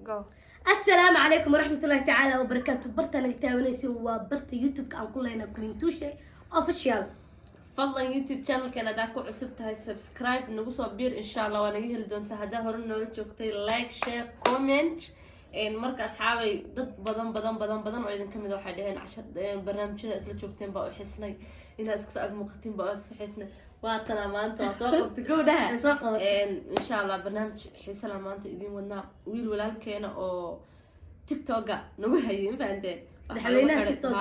go. السلام عليكم ورحمة الله تعالى وبركاته. برتنا تاونيسي وبرت يوتيوب كان كلنا كوينتوشة official. فضلا يوتيوب channel كان داكو عصبتها سبسكرايب نقصوا بير إن شاء الله وأنا جيه لدون سهدا هرنا وجوكتي لايك شير كومنت إن مركز أصحابي ضد بدن وإذا كم إذا واحد هنا 10 برنامج كذا أسلوب جوكتين بقى حسنا إن أسكس مقتين بقى حسنا واتنا ما أنت وصاقب تقولها إن شاء الله برنامج حسنا ما أنت إذا ونا ولا كنا أو تيك توك نوجهين فهمتين حلينا تيك توك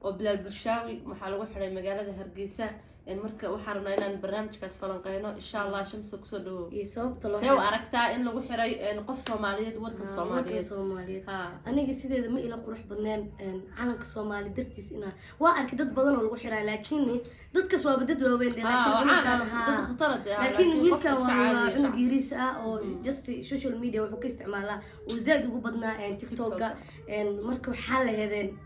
وبلال برشاوي محلو حري مقالة هرقيسة إن مركا وحرنا إن برنامج كاس فلنقينا إن شاء الله شمس كسودو يصوب طلع سو أركتا إن لو حري نقف صومالية وطن صومالية أنا قصيدة إذا ما إلى قروح بدنان عنك صومالي درتيس إنا وأركي ضد بدن ولا حري لكني ضد كسوة بدد وبين لكن ضد خطرت لكن ويلكا ولا إنه جريسة أو جست سوشيال ميديا وحكي استعمالها وزاد وبدنا إن تيك توك إن مركب حالة هذين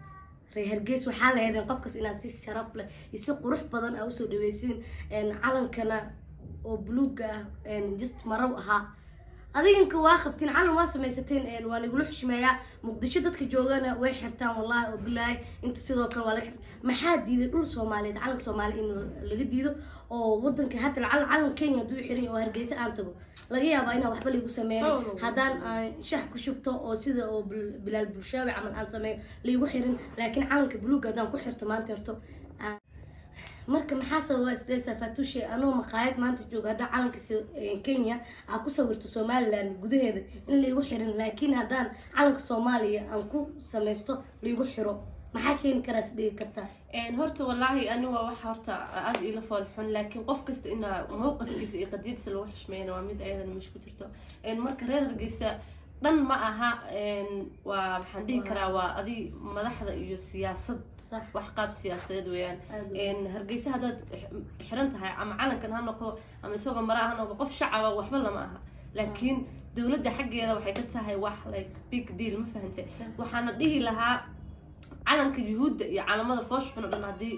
هرجيس وحال هذا قفكس إن أسيس شرف له يسوق روح بدن أو سود ويسين إن علن كنا وبلوجة إن جست مروها هذه إنك واخبتين على واسم ميستين إن وأنا يقولوا حشمية مقدشتك جوجنا ويحرتان والله وبالله أنت سيدك ولا ما حد يقول سومالي علن سومالي إنه اللي جديده أو ودنك حتى العلن كينيا دو يحرين وهرجيس أنتجو لقيها بينا وحبل يقسمين هذان شحك شبته أو سيدا أو بلال برشاوي عمل أنسمي ليقول حرين لكن علنك بلوجة دام كحرته ما انترته marka maxaa sababa isbeysa fatushi anoo maqaayad maanta jooga hada calanka Kenya aan ku sawirto Somaliland gudaheeda in la igu xirin laakiin hadaan calanka Soomaaliya aan ku sameysto la igu xiro maxaa keeni kara sidii karta horta wallahi ani waa wax horta aad ila falxun laakiin qof kasta ina mowqifkiisa iyo qadiidkiisa loo xishmeeyna waa mid ayadana meesh ku jirto marka reer Hargeysa dhan ma aha waa waxaan dhihi karaa waa adi madaxda iyo siyaasad wax qaab siyaasadeed weeyaan Hargeysa hadad xiran tahay ama calankan ha noqdo ama isagoo maraa ha noqdo qof shacab waxba lama aha laakiin dawladda xaggeeda waxay ka tahay wax like big deal ma fahantay waxaana dhihi lahaa calanka yuhuudda iyo calamada foosh xun dhan hadii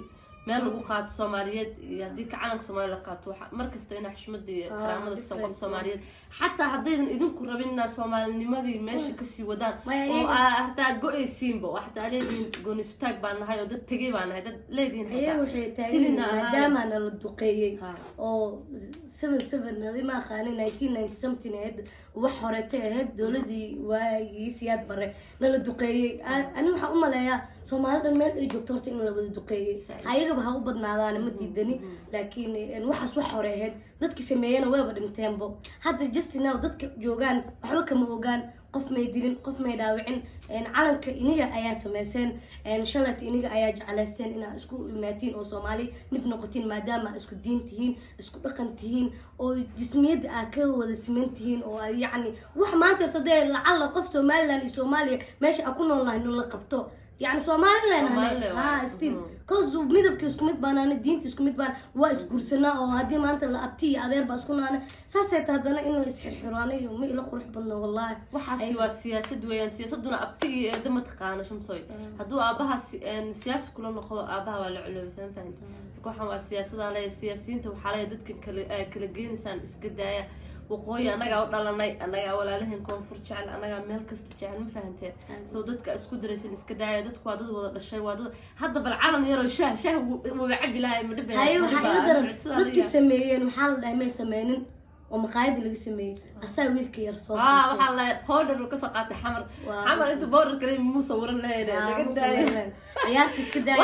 meel lagu qaato Soomaaliyeed iyo hadii ka calanka Soomaaliya qaato markasta in xushmada iyo karaamada sabab Soomaaliyeed xataa hadaydan idinku rabina Soomaalinimadii meesha ka sii wadaan oo hataa go'aysiinba waxta leedin goonistaag baan nahay oo dad tagay baan nahay dad leedin hataa sidina maadaama la duqeeyay oo 77 nadima qaani 1990 something head wax horeetay ahayd dawladii waagii siyaad bare la duqeeyay ani waxa u maleeyaa Soomaalida meel ay joogto horta in la wada duqeeyay ayaga ha u badnaadaan ma diidani laakiin waxaas wax hore ahayd dadka sameeyana wayba dhinteenbo hadda just now dadka joogan waxba kama ogaan qof may dilin qof may dhaawicin calanka iniga ayaa sameeyeen shalat iniga ayaa jecelaysteen in isku imaatiin oo Soomaali mid noqotiin maadaama isku diin tihiin isku dhaqan tihiin oo jismiyada ah ka wada simantihiin oo yaani wax maanta tadee lacala qof Somaliland iyo Soomaaliya meesha ku noolnahay inuu la qabto يعني Somaliland still cause midabka isku mid baan aan diinta isku mid baan waa isguursanaa oo hadii maanta la abti adeer baa isku naana saasay taadana in la isxirxiraanayo ma ila qurux badna wallahi waxaasi waa siyaasad weeyaan siyaasaduna abti iyo dama taqaano shamsooy haduu aabaha siyaasad kula noqdo aabaha waa la culeysan fahanti waxaan waa siyaasada la siyaasiyiinta waxa la dadka kala geenaysan iska daaya وقوي أنا قاعد أنا قاعد ولا لهن كونفور جعل أنا قاعد مال كست جعل ما فهمته صودتك أسكت درس الإسكداية دتك وادد ولا الشيء وادد هذا بالعالم يرى شه وبيعبي لها من أيوة هيقدر دتك يسمين وحال ده ما يسمين ومقايد اللي يسمين أسوي ذيك يرسول وحلا بودر وكسقات حمر أنتوا بودر كريم مو صورن لهنا عيالك إسكداية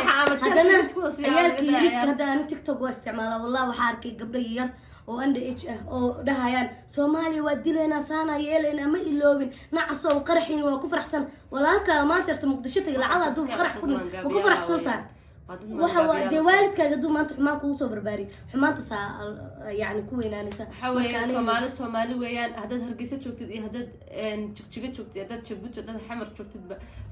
عيالك يريس هذا أنا تيك توك واستعماله والله وحاركي قبل يير oo NDH oo dhahayaan Soomaaliya waa dileena saana yeelena ma iloobin nacasoo qarxin waa ku faraxsan walaalka ma sirta muqdisho tagay lacala duu qarx ku faraxsantaa waxa deewaalkaaga duu maanta xumaan ku soo barbaari xumaanta saa yaani ku weynaanaysa xaway Soomaali weeyaan hadad Hargeysa joogtid iyo hadad jigjiga joogtid hadad Jabuuti hadad Xamar joogtid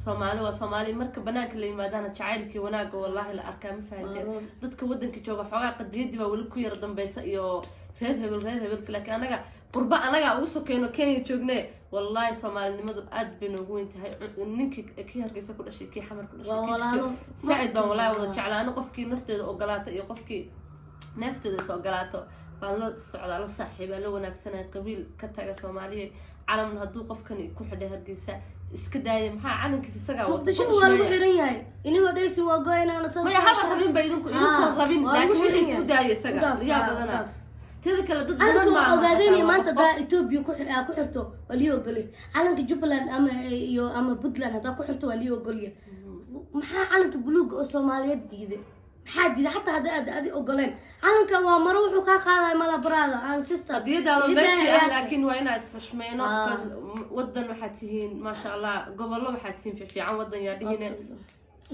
Soomaali waa Soomaali marka banaanka la yimaadana jacaylkii wanaaga wallahi la arkaa ma fahanteen dadka wadanka jooga xogaa qadiyadii baa wali ku yar dambaysa iyo reer hebel laakiin anaga qurba anaga ugu sokeeno Kenya joognay wallahi Soomaalinimadu aad bay noogu intahay ninkii kii Hargeysa ku dhashay kii Xamar ku dhashay saacid baan wallahi wada jeclaano qofkii nafteeda ogolaato iyo qofkii nafteeda soo ogolaato baan la socdaa la saaxiiba la wanaagsanay qabiil ka taga Soomaaliya calan hadduu qofkan ku xidhay hargeysa iska daaya maxaa calankiisa isagaa muqdisho waa lagu xiran yahay inagoo dhaysin waa goynana soo maya haba rabin ba idinku rabin laakiin wixii isku daaya isaga yaa badana teeda kale dad badan ma ogaadeen maanta daa Ethiopia ku xirto waa lii ogolay calanka Jubaland ama Puntland hadaa ku xirto waa lii ogolay maxaa calanka buluug oo Soomaaliyeed diiday maxaa diiday xataa hadda aad ogoleen calanka waa maro wuxuu ka qaaday mala brada aan sister qadiyada meesha laakiin waa inaa isxushmeeno wadan waxaa tihiin ma sha Allah gobollo waxaa tihiin fiican wadan yaa dhihina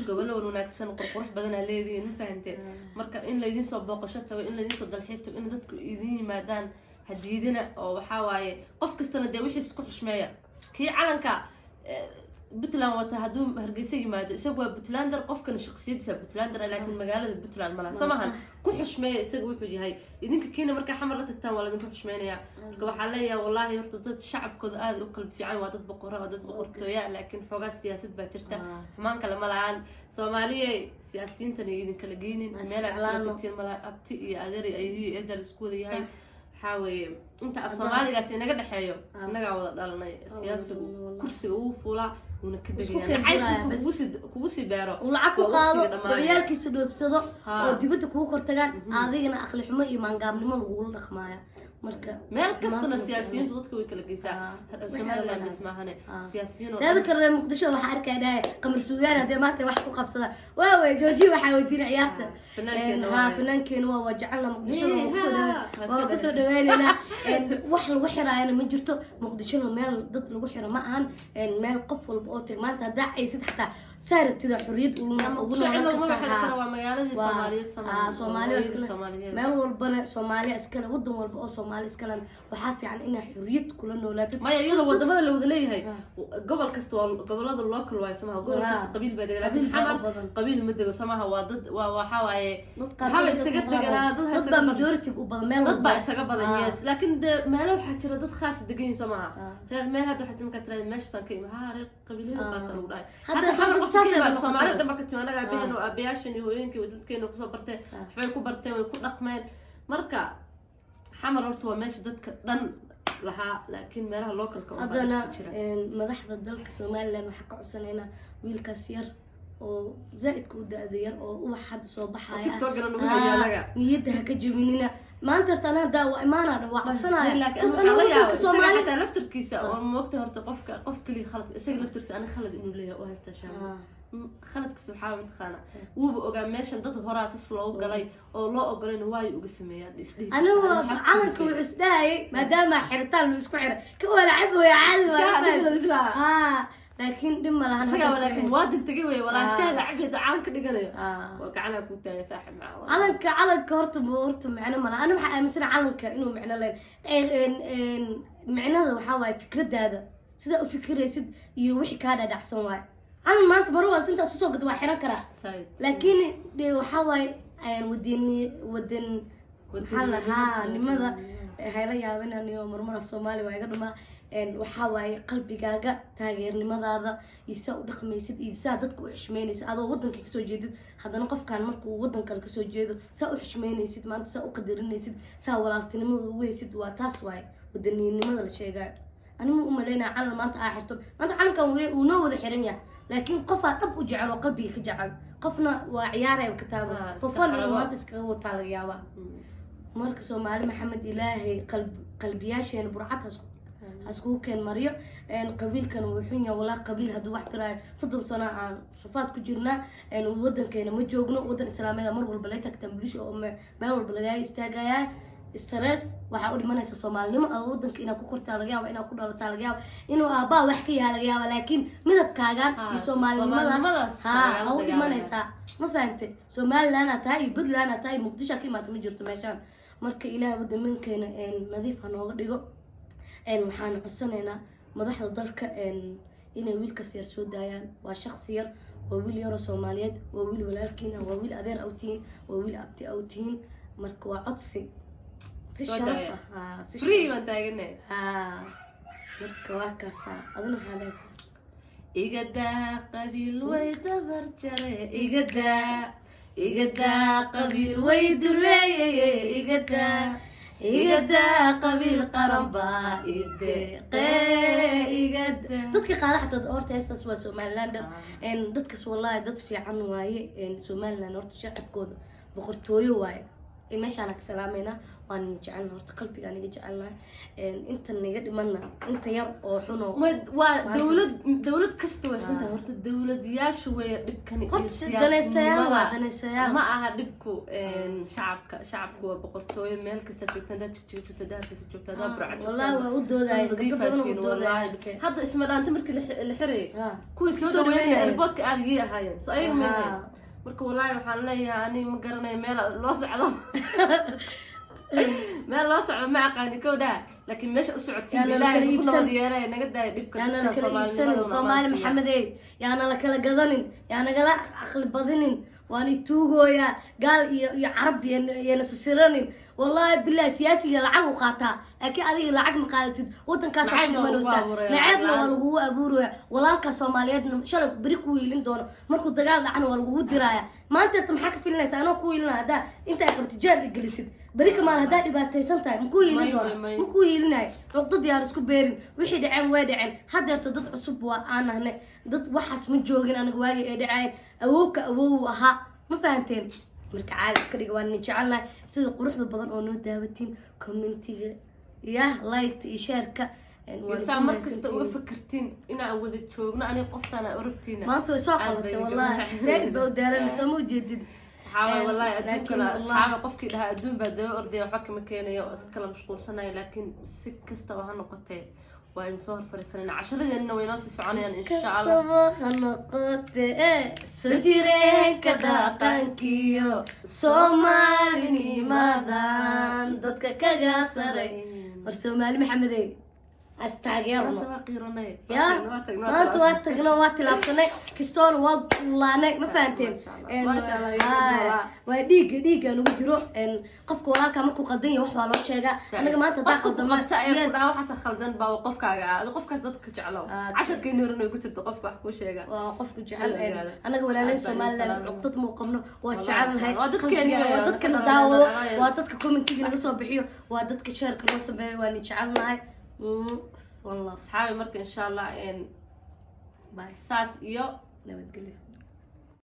gobollo wanaagsan qurqurux badan aa leedihiin ma fahanteen marka in la idin soo booqasho tago in la idin soo dalxiis tago in dadku idin yimaadaan hadiidina oo waxa waaye qof kastana dee wixii isku xushmeeya kii calanka Puntland wata haduu hargeysa yimaado isagu waa Puntlander qofkan shakhsiyadiisa Puntlander laakiin magaalada Puntland ma laha samahan ku xushmeeya isagu wuxuu yahay idinka kiina marka xamar la tagtaan waa la idin xushmeynaya marka waxa leeyahay wallahi horta dad shacabkooda aad u qalbi fiican waa dad boqorro oo dad boqortooya laakiin xogaa siyaasad baa jirta xumaan kale ma lahan Soomaaliya siyaasiyiintan idin kala geeynin meel kala tagtiin ma laha abti iyo adeer iyo eedal isku wada yahay حاوي أنت أفصومالي قاسي نقدر حيو نقع وضع دارنا سياسي كرسي وفولا ونكدر يعني عيب أنتو كوسي بارو ولعكو قالوا ريالكي سدوف صدق وديبتو كو كرتجان هذينا أخلي حماي ما نقام لما نقول لك معايا مركا مال كستنا السياسيين تضدك ويكل كيسا سمعنا لا بسمع هنا سياسيين تذكر مقدشة وحركة ده قمر سودان هذا ما توحكوا قبصة واو جوجي وحاولتين عياته فنان كانوا وجعلنا مقدشة وقصوا دويننا وحل وحرة أنا من جرتو مقدشة مال ضد الوحرة معهن مال قفل بأوتك مالته داعي سد حتى سارب تدا حريد وشعلوا ما حد كانوا مجالات Soomaaliya meel walbana Soomaaliya iskala wadan walba oo Soomaaliya iskala waxa fiican in xuriyad kula noolaato ma iyada wadamada la wada leeyahay gobol kasta gobolada local way samaha gobol kasta qabiil baa degan laakiin xamar qabiil ma dego samaha waa dad waxa waaye haba isaga deganaa dad majority u badan meel dad baa isaga badan yes laakiin meel waxa jira dad khaas degan samaha reer meel hadda waxa timka tiraad meesha san ka imaha reer qabiilada baa tan u dhaay hadda xamar Soomaaliya dhanba ka timaanaga aabaheen oo aabayaashan iyo hooyooyinkii dadkeena ku soo barteen waxbay ku barteen way ku dhaqmeen marka xamar horta waa meesha dadka dhan lahaa laakiin meelaha localka oo hadana madaxda dalka Soomaaliland waxa ka codsanayna wiilkaas yar oo zaidka u daadiyar oo wax hadda soo baxaya TikTok-na ugu hayalaga niyadaha ka jabinina maanta tartana waa imaanada waa qabsanaya laakiin Soomaaliya laftirkiisa oo moogta horta qof kali khalad isaga laftirkiisa ana khalad inuu leeyahay oo haysta shaan khaladka suxaa mid khana wuuba ogaa meeshan dad horaasas loo galay oo loo ogolayna way uga sameeyaan isdhihi anigu calanka wuxuu isdaayay maadaama xiritaan lu isku xiray ka wala cabo ya caadi waa laakiin dhim ma lahan isaga laakiin waadin tagay way walaashaa lacabay calanka dhiganayo waa gacana ku taagay saaxib macaa calanka horta macna ma laha ana waxa aaminsan calanka inuu macna leen macnada waxa waay fikradaada sida u fikiraysid iyo wixii ka dhacsan waay أنا ما أنت مرة أنت أساسا قد واحد كرا لكن وحاول ودن حالها لماذا هاي ريا بينا اليوم مرة في الصومالي ويقدر ما وحاول قلبي جاجا تاجر لماذا هذا يساو رقم يسد يساعدك وحشمين يسد هذا ودن كيسو جديد هذا نقف كان مركو ودن كيسو جديد ساو حشمين يسد ما أنت ساو قدرني يسد ساو ولالتني مو ويسد وتاسواي ودني لماذا الشيء جاي أنا مو ملينا على ما أنت آخرتون ما أنت على كم ونو ذا حرنيا لكن قفا أب وجعل وقلبي كجعل قفنا وعياره وكتابه قفنا ما تسكوا طالعيابا مركز Soomaali محمد إلهي قلبياشين برعتها هسكو كان مريو إن قبيل كانوا وحنيا ولا قبيل هدو واحد ترى صدق سنة عن رفات كجرنا إن ودن كنا متجوجنا ودن إسلامي مرة والبلاد تنبليش أو ما والبلاد استاجايا استرس وحاول ما ناس Soomaali ما أودن كنا كوكر تلاقيها إنا كنا تلاقيها إنه أبا وحكي هلاقيها لكن من بكاجان Soomaali ما أودي ما ناس ما فهمت Soomaali لنا تاي بدل لنا تاي مقدشة كي ما تمجرت ماشان مرك إله ودن من كنا إن نظيف هنوضيجو إن وحنا عصنا مدح ضلك إن ويل كسير سودايان وشخصير وويل يرى Soomaaliyeed وويل ولكن وويل أذير أوتين وويل أبتي أوتين مرك وعطسي فري ما تاجنا مركوا كاسا أظن هذا إيجادا قبيل ويدا برجرة إيجادا قبيل ويدا ليه إيجادا igada qabiil qaranba ideeqe igada dadka qaar xataa horta heestaas waa Somalilander dadkaas wallahi dad fiican waaye Somaliland horta shacabkooda boqortooyo waaye meeshaan ka salaamayna waan jecelnahay horta qalbiga aniga jecelnahay inta naga dhimanna inta yar oo xuno waa dawlad kasta way xunta horta dawladayaashu way dhibkan iyo siyaasadnimada ma aha dhibku shacabku waa boqortooyo meel kasta joogtaan dad joogta daarkiisa joogta dad burcad wallahi waa u doodayeen wallahi hadda isma dhaanta markii la xiray kuwii soo dhaweeyay airportka aad yii ahaayeen soo ayaga ma marka wallahi waxaan leeyahay ani ma garanayo meel loo socdo meel loo socdo ma aqaani kowdaa laakiin meesha u socotiin ilaahay ku nabad yeelay naga daay dhibka Soomaali Maxamed yaana la kala gadanin yaana gala aqli badinin waan tuugooya gaal iyo carab iyo nasiranin wallahi billahi siyaasiga lacag u qaataa laakiin adiga lacag ma qaadatid wadankaas wax ma noosa naceebna waa lagu abuuraya walaalka Soomaaliyeedna shalay bari ku wiilin doono markuu dagaal dhacna waa lagu diraya maanta maxaa ka filinaysaa anoo ku wiilina hada inta ay qabtay jeer gelisid bari kamaal hada dhibaataysan tahay ma ku wiilin doono ma ku wiilinay codad diyaar isku beerin wixii dhaceen way dhaceen hadeerto dad cusub waa aan ahnay dad waxaas ma joogin anaga waagi ay dhaceen awoow aha ma fahanteen marka caadi iska dhiga waan jecelnahay sida quruxda badan oo noo daawatiin commentiga ya like iyo share-ka insa markasta uga fikirtiin inaan wada joogno aniga qoftaan urubtiina maanta way soo qabatay wallahi zaid baa daaranaysa ma jeedid waxaa wallahi adduunkana asxaaba qofkii dhahaa adduun baa daba ordaya waxba kama keenayo iskala mashquulsanayo laakiin si kastaba ha noqotee waa in soo horfariisanayna casharadeenna way noo sii soconayaan insha Allah ha noqotee sujireenka dhaqankiyo Soomaalinimadan dadka kaga saray war Soomaali Maxamed astaageerno maanta waa tagno waa tilaabsanay kistoon waa laanay ma fahanteen waa dhiiga nagu jiro qofka walaalka markuu qaldan yahay wax waa loo sheegaa anaga maanta daa qaldan waxaas khaldan baa qofkaaga ah qofkaas dadka jecelo casharkeena horena ay ku jirto qofka wax ku sheega waa qofku jecel anaga walaalay Soomaaliland codad mu qabno waa jecelnahay waa dadkana daawado waa dadka commentiga naga soo bixiyo waa dadka share-ka noo sameeyo waa ni jecelnahay والله أصحابي مركز إن شاء الله إن ساس إيو نبتقلي